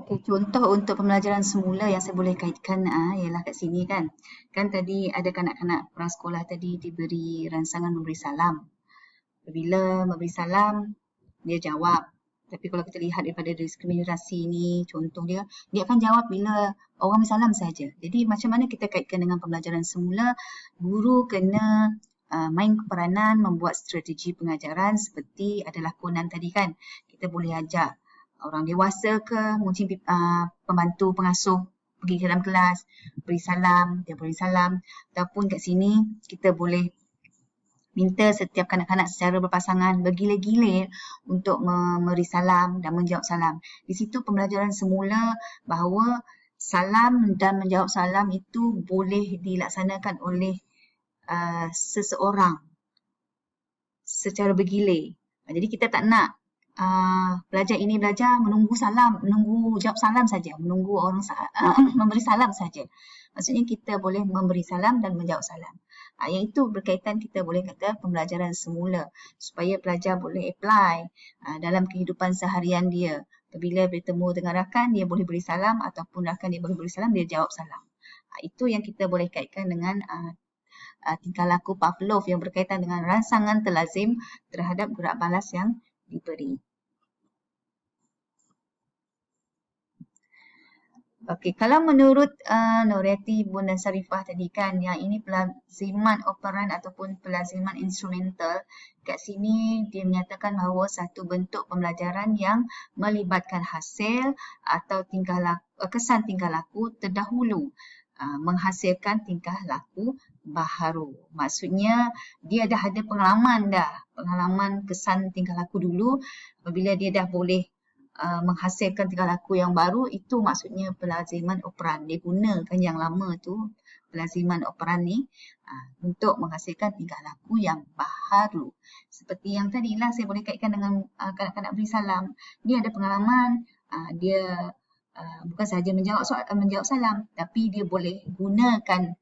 Okey, contoh untuk pembelajaran semula yang saya boleh kaitkan ialah kat sini kan. Kan tadi ada kanak-kanak prasekolah tadi diberi ransangan memberi salam. Apabila memberi salam, dia jawab. Tapi kalau kita lihat daripada diskriminasi ni, contoh dia akan jawab bila orang bersalam saja. Jadi macam mana kita kaitkan dengan pembelajaran semula, guru kena main peranan membuat strategi pengajaran seperti ada lakonan tadi kan. Kita boleh ajak orang dewasa ke, mungkin pembantu pengasuh pergi ke dalam kelas, beri salam, dia beri salam. Ataupun kat sini kita boleh minta setiap kanak-kanak secara berpasangan bergilir-gilir untuk memberi salam dan menjawab salam. Di situ pembelajaran semula bahawa salam dan menjawab salam itu boleh dilaksanakan oleh seseorang secara bergilir. Jadi kita tak nak pelajar ini belajar menunggu salam, menunggu jawab salam saja, menunggu orang memberi salam saja. Maksudnya kita boleh memberi salam dan menjawab salam. Yang itu berkaitan kita boleh kata pembelajaran semula supaya pelajar boleh apply dalam kehidupan seharian dia. Apabila bertemu dengan rakan, dia boleh beri salam ataupun rakan dia boleh beri salam, dia jawab salam. Itu yang kita boleh kaitkan dengan tingkah laku Pavlov yang berkaitan dengan rangsangan terlazim terhadap gerak balas yang diberi. Okey, kalau menurut Nuriyati Bun dan Sarifah tadi kan, yang ini pelaziman operan ataupun pelaziman instrumental, kat sini dia menyatakan bahawa satu bentuk pembelajaran yang melibatkan hasil atau kesan tingkah laku terdahulu menghasilkan tingkah laku baharu. Maksudnya dia dah ada pengalaman kesan tingkah laku dulu. Apabila dia dah boleh menghasilkan tingkah laku yang baru, itu maksudnya pelaziman operan. Dia gunakan yang lama tu, pelaziman operan ni untuk menghasilkan tingkah laku yang baharu. Seperti yang tadi lah saya boleh kaitkan dengan kanak-kanak beri salam. Dia ada pengalaman, dia bukan sahaja menjawab salam, tapi dia boleh gunakan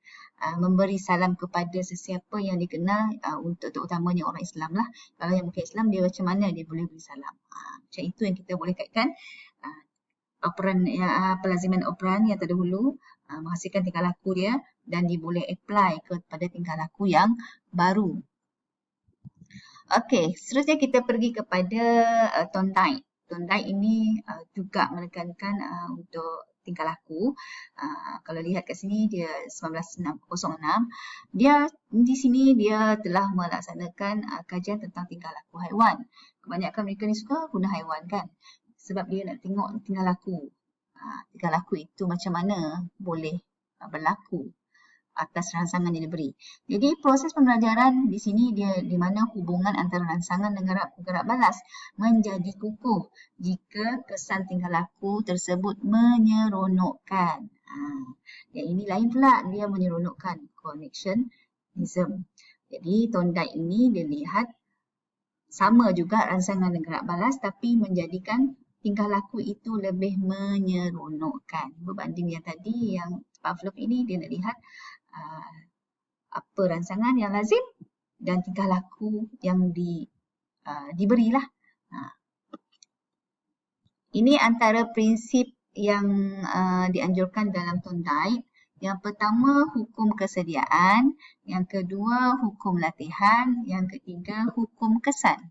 memberi salam kepada sesiapa yang dikenal, untuk terutamanya orang Islam lah. Kalau yang bukan Islam, dia macam mana dia boleh beri salam. Macam itu yang kita boleh kaitkan operan, pelaziman operan yang terdahulu menghasilkan tingkah laku dia dan dia boleh apply kepada tingkah laku yang baru. Okey, seterusnya kita pergi kepada Thorndike. Thorndike ini juga menekankan untuk tingkah laku. Kalau lihat kat sini dia 1906. Dia di sini dia telah melaksanakan kajian tentang tingkah laku haiwan. Kebanyakan mereka ni suka guna haiwan kan. Sebab dia nak tengok tingkah laku. Tingkah laku itu macam mana boleh berlaku atas rangsangan yang diberi. Jadi proses pembelajaran di sini dia di mana hubungan antara rangsangan dan gerak balas menjadi kukuh jika kesan tingkah laku tersebut menyeronokkan. Yang ini lain pula, dia menyeronokkan, connectionism. Jadi Thorndike ini dia lihat sama juga rangsangan dan gerak balas tapi menjadikan tingkah laku itu lebih menyeronokkan. Berbanding yang tadi, yang Pavlov ini dia nak lihat apa rangsangan yang lazim dan tingkah laku yang diberilah. Ini antara prinsip yang dianjurkan dalam Thorndike. Yang pertama, hukum kesediaan. Yang kedua, hukum latihan. Yang ketiga, hukum kesan.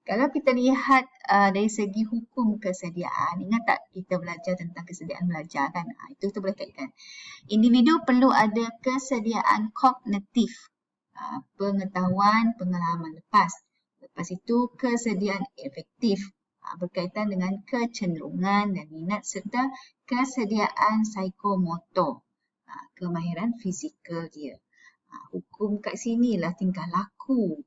Kalau kita lihat dari segi hukum kesediaan, ingat tak kita belajar tentang kesediaan belajar kan? Itu kita boleh kaitkan. Individu perlu ada kesediaan kognitif, pengetahuan, pengalaman lepas. Lepas itu kesediaan efektif, berkaitan dengan kecenderungan dan minat serta kesediaan psikomotor, kemahiran fizikal dia. Hukum kat sinilah tingkah laku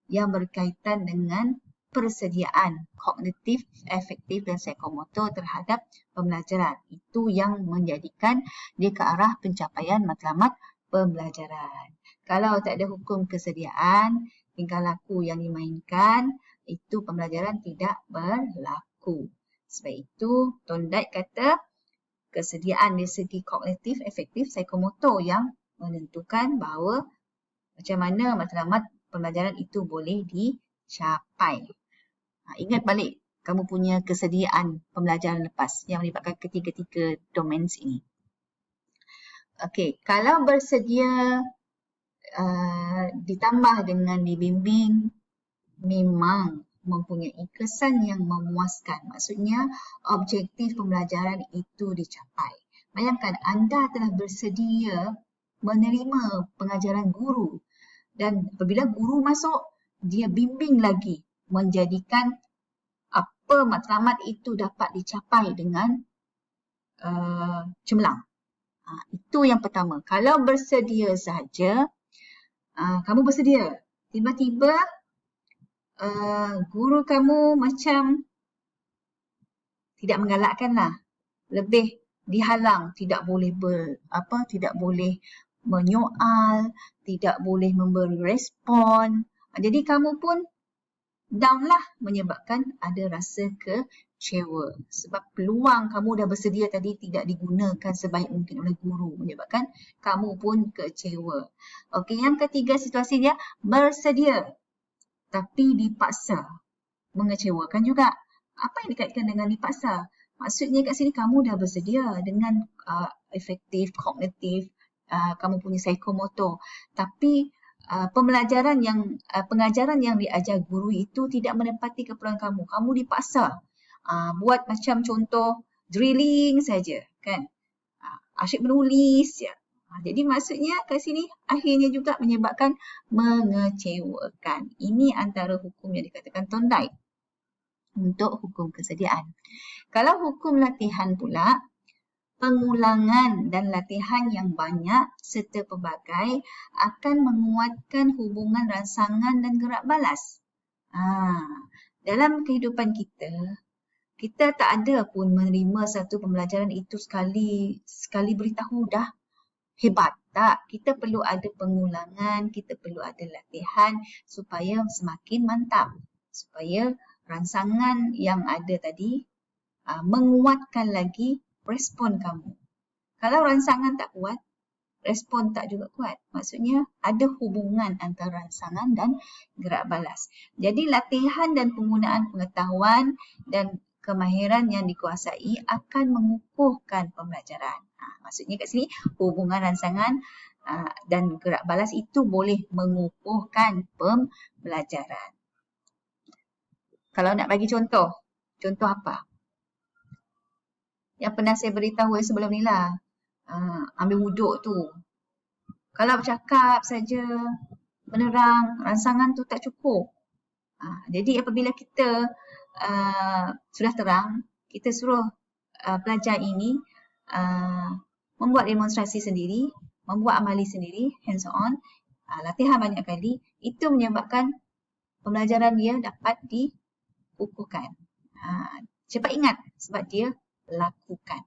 yang berkaitan dengan persediaan kognitif, efektif dan psikomotor terhadap pembelajaran. Itu yang menjadikan dia ke arah pencapaian matlamat pembelajaran. Kalau tak ada hukum kesediaan, tingkah laku yang dimainkan, itu pembelajaran tidak berlaku. Sebab itu Thorndike kata kesediaan dari segi kognitif, efektif, psikomotor yang menentukan bahawa macam mana matlamat pembelajaran itu boleh dicapai. Ingat balik kamu punya kesediaan pembelajaran lepas yang melibatkan ketiga-tiga domain ini. Okey, kalau bersedia ditambah dengan dibimbing, memang mempunyai kesan yang memuaskan. Maksudnya objektif pembelajaran itu dicapai. Bayangkan anda telah bersedia menerima pengajaran guru dan apabila guru masuk, dia bimbing lagi menjadikan apa matlamat itu dapat dicapai dengan cemerlang. Itu yang pertama. Kalau bersedia saja, kamu bersedia. Tiba-tiba guru kamu macam tidak menggalakkanlah. Lebih dihalang, tidak boleh tidak boleh menyoal, tidak boleh memberi respon. Jadi kamu pun down lah menyebabkan ada rasa kecewa. Sebab peluang kamu dah bersedia tadi tidak digunakan sebaik mungkin oleh guru menyebabkan kamu pun kecewa. Okey, yang ketiga situasinya bersedia tapi dipaksa. Mengecewakan juga. Apa yang dikaitkan dengan dipaksa? Maksudnya kat sini kamu dah bersedia dengan efektif, kognitif, kamu punya psikomotor. Tapi pengajaran yang diajar guru itu tidak menepati keperluan kamu. Kamu dipaksa buat macam contoh drilling saja, kan? Asyik menulis je. Jadi maksudnya kat sini akhirnya juga menyebabkan mengecewakan. Ini antara hukum yang dikatakan Thorndike untuk hukum kesediaan. Kalau hukum latihan pula, pengulangan dan latihan yang banyak serta pelbagai akan menguatkan hubungan rangsangan dan gerak balas. Dalam kehidupan kita tak ada pun menerima satu pembelajaran itu sekali beritahu dah hebat. Tak, kita perlu ada pengulangan, kita perlu ada latihan supaya semakin mantap. Supaya rangsangan yang ada tadi menguatkan lagi respon kamu. Kalau rangsangan tak kuat, respon tak juga kuat. Maksudnya ada hubungan antara rangsangan dan gerak balas. Jadi latihan dan penggunaan pengetahuan dan kemahiran yang dikuasai akan mengukuhkan pembelajaran. Maksudnya kat sini hubungan rangsangan dan gerak balas itu boleh mengukuhkan pembelajaran. Kalau nak bagi contoh apa? Yang pernah saya beritahu sebelum ni lah. Ambil wuduk tu. Kalau bercakap saja, menerang, rangsangan tu tak cukup. Jadi apabila kita sudah terang, kita suruh pelajar ini membuat demonstrasi sendiri, membuat amali sendiri, hands on, latihan banyak kali, itu menyebabkan pembelajaran dia dapat dikukuhkan. Cepat ingat sebab dia lakukan.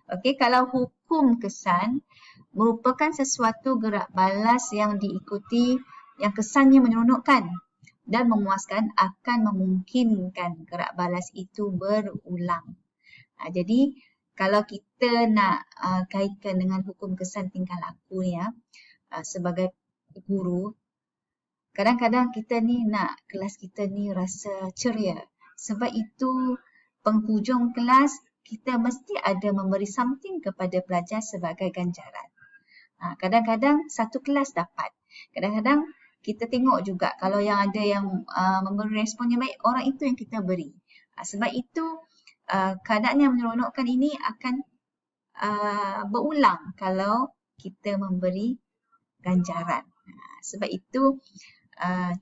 Okey, kalau hukum kesan merupakan sesuatu gerak balas yang diikuti yang kesannya menyeronokkan dan memuaskan akan memungkinkan gerak balas itu berulang. Jadi kalau kita nak kaitkan dengan hukum kesan tingkah laku ni sebagai guru, kadang-kadang kita ni nak kelas kita ni rasa ceria. Sebab itu penghujung kelas kita mesti ada memberi something kepada pelajar sebagai ganjaran. Kadang-kadang satu kelas dapat. Kadang-kadang kita tengok juga kalau yang ada yang memberi respon yang baik, orang itu yang kita beri. Sebab itu keadaan yang menyeronokkan ini akan berulang kalau kita memberi ganjaran. Sebab itu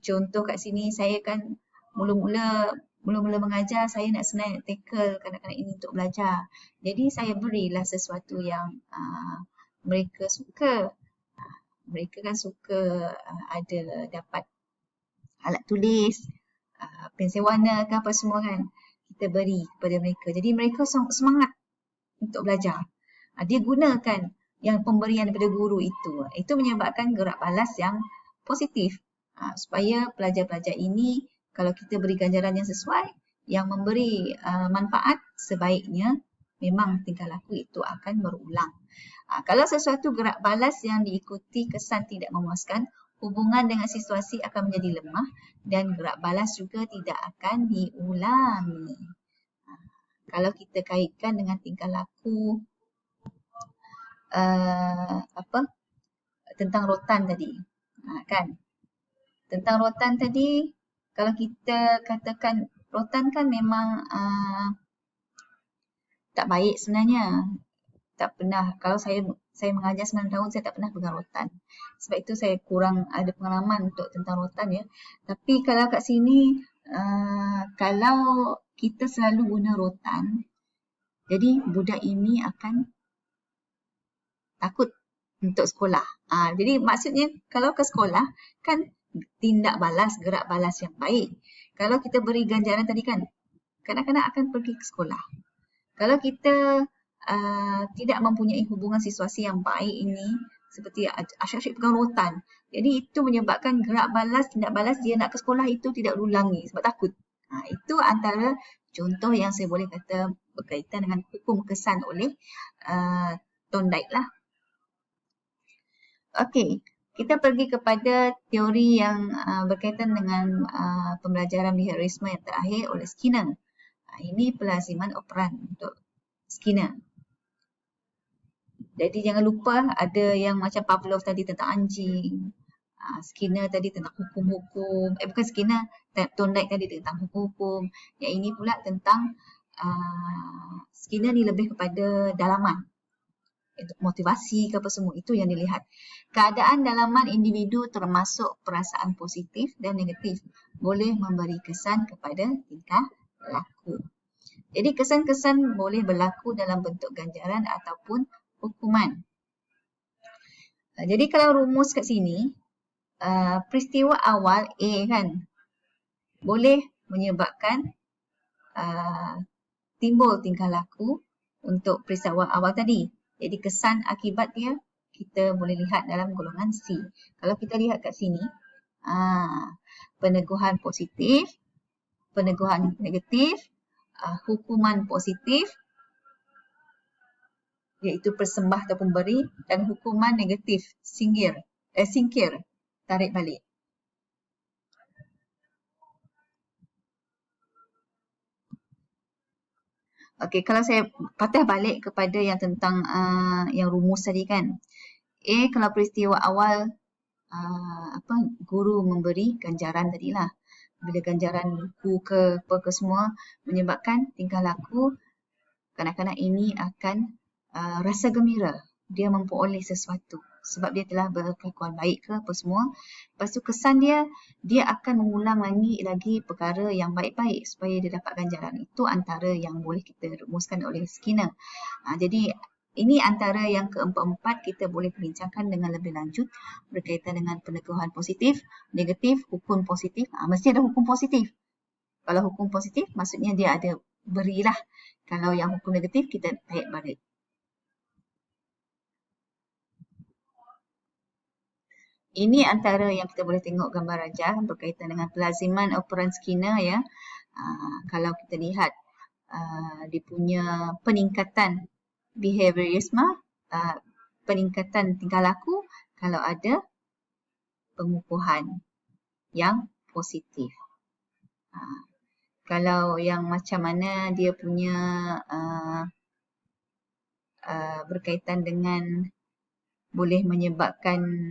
contoh kat sini saya kan mula-mula mengajar, saya nak senang tackle kanak-kanak ini untuk belajar. Jadi saya berilah sesuatu yang mereka suka. Mereka kan suka ada dapat alat tulis, pensel warna ke apa semua kan. Kita beri kepada mereka. Jadi mereka semangat untuk belajar. Dia gunakan yang pemberian daripada guru itu. Itu menyebabkan gerak balas yang positif. Supaya pelajar-pelajar ini kalau kita beri ganjaran yang sesuai, yang memberi manfaat, sebaiknya memang tingkah laku itu akan berulang. Kalau sesuatu gerak balas yang diikuti kesan tidak memuaskan, hubungan dengan situasi akan menjadi lemah dan gerak balas juga tidak akan diulangi. Kalau kita kaitkan dengan tingkah laku tentang rotan tadi, kan? Tentang rotan tadi, kalau kita katakan rotan kan memang tak baik sebenarnya. Tak pernah, kalau saya mengajar 9 tahun, saya tak pernah pegang rotan. Sebab itu saya kurang ada pengalaman untuk tentang rotan ya. Tapi kalau kat sini, kalau kita selalu guna rotan, jadi budak ini akan takut untuk sekolah. Jadi maksudnya kalau ke sekolah kan tindak balas, gerak balas yang baik. Kalau kita beri ganjaran tadi kan, kanak-kanak akan pergi ke sekolah. Kalau kita tidak mempunyai hubungan situasi yang baik ini, seperti asyik-asyik pegang rotan, jadi itu menyebabkan gerak balas, tindak balas dia nak ke sekolah itu tidak ulangi sebab takut. Itu antara contoh yang saya boleh kata berkaitan dengan hukum kesan oleh Thorndike lah. Okey, kita pergi kepada teori yang berkaitan dengan pembelajaran behaviorisme yang terakhir oleh Skinner. Ini pelaziman operan untuk Skinner. Jadi jangan lupa ada yang macam Pavlov tadi tentang anjing, Skinner tadi tentang hukum-hukum, bukan Skinner, Thorndike tadi tentang hukum-hukum. Yang ini pula tentang Skinner ni lebih kepada dalaman. Untuk motivasi ke apa semua, itu yang dilihat. Keadaan dalaman individu termasuk perasaan positif dan negatif boleh memberi kesan kepada tingkah laku. Jadi kesan-kesan boleh berlaku dalam bentuk ganjaran ataupun hukuman. Jadi kalau rumus kat sini, peristiwa awal A kan, boleh menyebabkan timbul tingkah laku untuk peristiwa awal tadi. Jadi kesan akibat dia kita boleh lihat dalam golongan C. Kalau kita lihat kat sini, peneguhan positif, peneguhan negatif, hukuman positif, iaitu persembah ataupun beri, dan hukuman negatif, singkir, tarik balik. Okey, kalau saya patah balik kepada yang tentang yang rumus tadi kan. A, kalau peristiwa awal guru memberi ganjaran tadilah. Bila ganjaran buku ke apa ke semua menyebabkan tingkah laku kanak-kanak ini akan rasa gembira. Dia memperoleh sesuatu sebab dia telah berkelakuan baik ke apa semua. Lepas tu kesan dia akan mengulang lagi perkara yang baik-baik supaya dia dapat ganjaran. Itu antara yang boleh kita rumuskan oleh Skinner. Jadi ini antara yang keempat-empat kita boleh bincangkan dengan lebih lanjut berkaitan dengan peneguhan positif, negatif, hukum positif. Mesti ada hukum positif. Kalau hukum positif maksudnya dia ada berilah. Kalau yang hukum negatif kita tarik balik. Ini antara yang kita boleh tengok gambar rajah berkaitan dengan pelaziman operan Skinner ya. Kalau kita lihat dia punya peningkatan behaviorisme, peningkatan tingkah laku kalau ada pengukuhan yang positif. Kalau yang macam mana dia punya berkaitan dengan boleh menyebabkan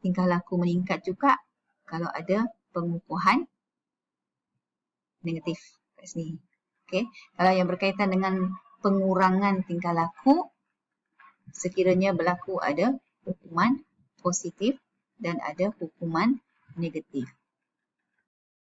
tingkah laku meningkat juga kalau ada pengukuhan negatif kat sini. Okay. Kalau yang berkaitan dengan pengurangan tingkah laku, sekiranya berlaku ada hukuman positif dan ada hukuman negatif.